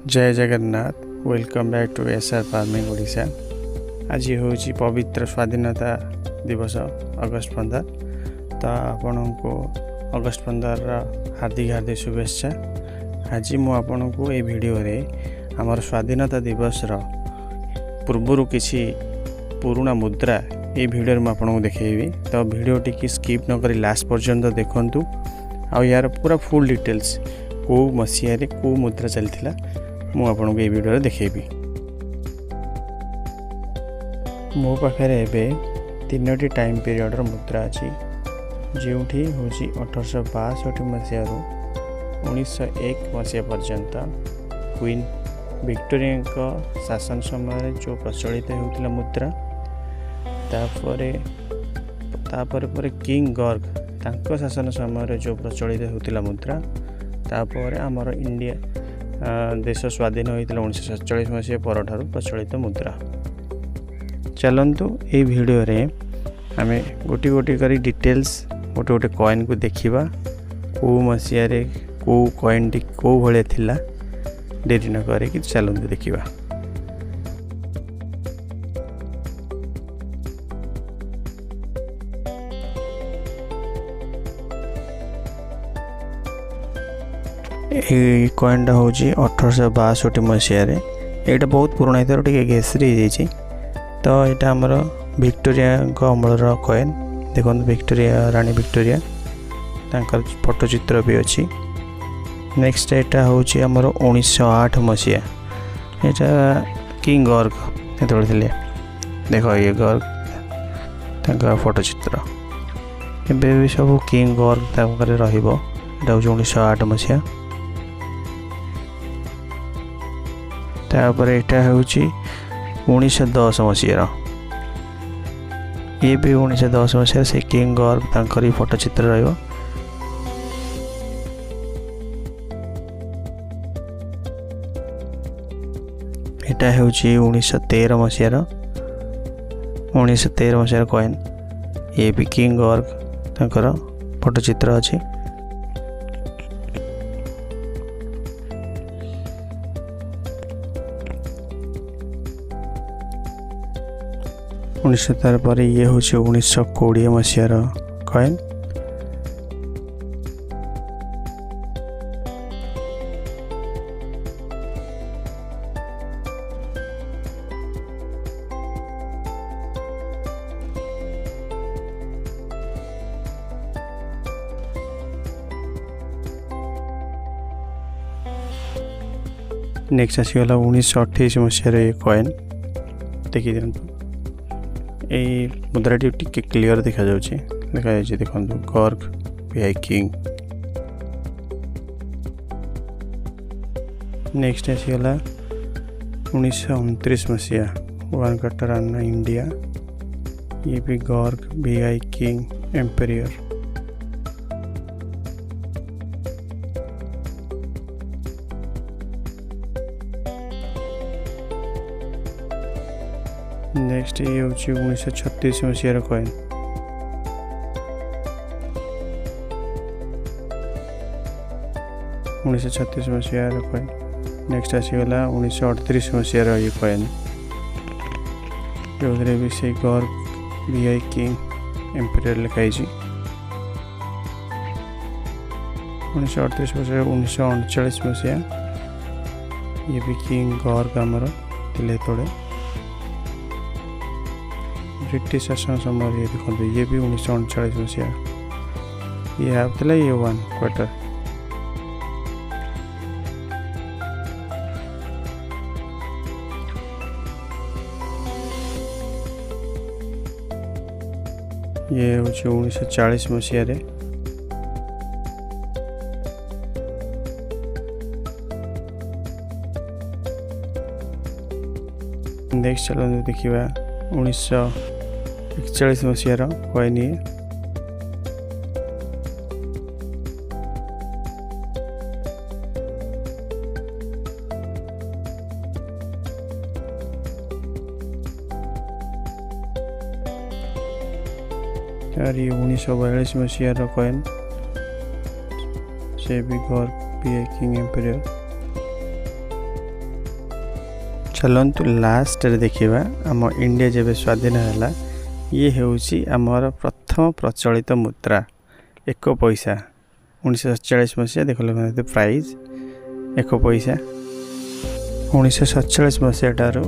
जय Jagannath. Welcome back to SR farming Odisha. आज हूँ पवित्र स्वाधीनता दिवस अगस्ट 15। तो आपण को अगस्ट 15 हार्दिक हार्दिक शुभेच्छा। आज मुझे ये वीडियो रे आमर स्वाधीनता दिवस पूर्वर किसी पुराना मुद्रा ये वीडियो में आपको देखी। तो वीडियो टी स्किप न करी लास्ट पर्यंत देखु आ यार पूरा फुल डिटेल्स कौ मसीह कौ मुद्रा चलता मु आपको ये वीडियो देखेबी। मो पाखे एवं 3टी टाइम पीरियड मुद्रा अच्छी जो हूँ 1862 मसीह 1901 मसीहा पर्यंत क्वीन विक्टोरिया शासन समय जो प्रचलित होता मुद्रा तापर किंग गर्ग तांको शासन समय जो प्रचलित होता मुद्रा तापर आमर इंडिया देश स्वाधीन होता 1947 मसीहा पर प्रचलित मुद्रा। चलतु ये वीडियो रे आमे गोटी गोटी करी डिटेल्स गोटे गोटे कॉइन को देखिबा कौ मसीह रे कौ कॉइन टी कौ भले थिला डेरी न करे कि चलतु देखिबा। ये कॉइनटा हूँ 1862 मसीह यहाँ बहुत पुराना है घेसरी तो यहाँ आमर विक्टोरिया अमलर कॉइन देखो विक्टोरिया रानी विक्टोरिया तांकर फोटोचित्र भी अच्छी। नेक्स्ट यहाँ हूँ आमर 1908 मसीहा यहाँ किंग गर्ग ये देख ये गर्ग फोटोचित्र एवं भी सब किंग गर्ग रहा 1908 मसीहा। तापर यहाँ हूँ 1910 मसीहार ये भी 1910 मसीहार से किंग गर्ग तांकर फोटोचित्र रहा। यहाँ हूँ 1913 मसीहार 1913 मसीहार कॉइन ये भी किंग गर्ग तांकर फोटोचित्र अच्छी। तार ये हूँ 1920 मसीहार कॉइन नेक्स्ट आसीगला 1928 मसीहार ये कॉइन देखी दिखाँ ये मुद्राटी टिके क्लियर देखा देखा देखो गर्ग वीआई किंग। नेक्स्ट आसीगला 1929 मसीहा वन कटर अन्ना इंडिया ये भी Garg VI king Imperial. Next ये हूँ 1936 मसीहार कॉइन मसीहार कॉइन। नेक्स्ट आसीगला 1938 मसीहार ये कॉइन जो भी से गर्ग वीआई किंग एम्पेरियर लिखाई 1938 मसीहा 1939 मसीहा ये भी किंग गर्ग आमर थिले तोड़े ब्रिटिश शासन समय ये देखो ये भी 1939 मसीहा ये आपला ये वन क्वार्टर। ये हूँ 1940 मसीह नेक्स्ट चलो देखा 1941 मसीहार कॉइन ये और ये 1942 मसीहार कॉइन से भी गर्ग वीआई किंग एम्पेरियर। चलतु लास्ट रे देखिबा आम इंडिया जेबे स्वाधीन हैला ये हेउची आमर प्रथम प्रचलित मुद्रा 1 पैसा 1947 मसीहा देखल प्राइज 1 पैसा 1947 मसीहा ठारू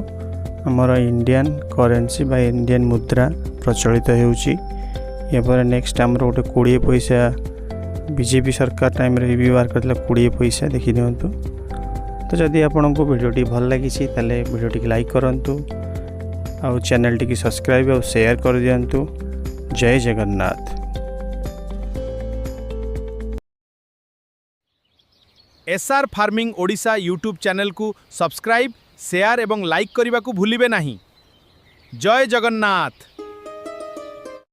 आमर इंडियन करेन्सी बा इंडियन मुद्रा प्रचलित हेउची ये नेक्स्ट आमर गोटे 20 पैसा बीजेपी सरकार टाइम रे व्यवहार करथिला 20 पैसा देखि दियंतु। तो जदि आपको वीडियोटी भल लगी ताले वीडियोटी लाइक करंतु आउ चैनल टी सब्सक्राइब और शेयर कर दियंतु। जय Jagannath. SR farming Odisha YouTube channel को सब्सक्राइब शेयर एवं लाइक करने को भूलिबे नहीं। जय जगन्नाथ।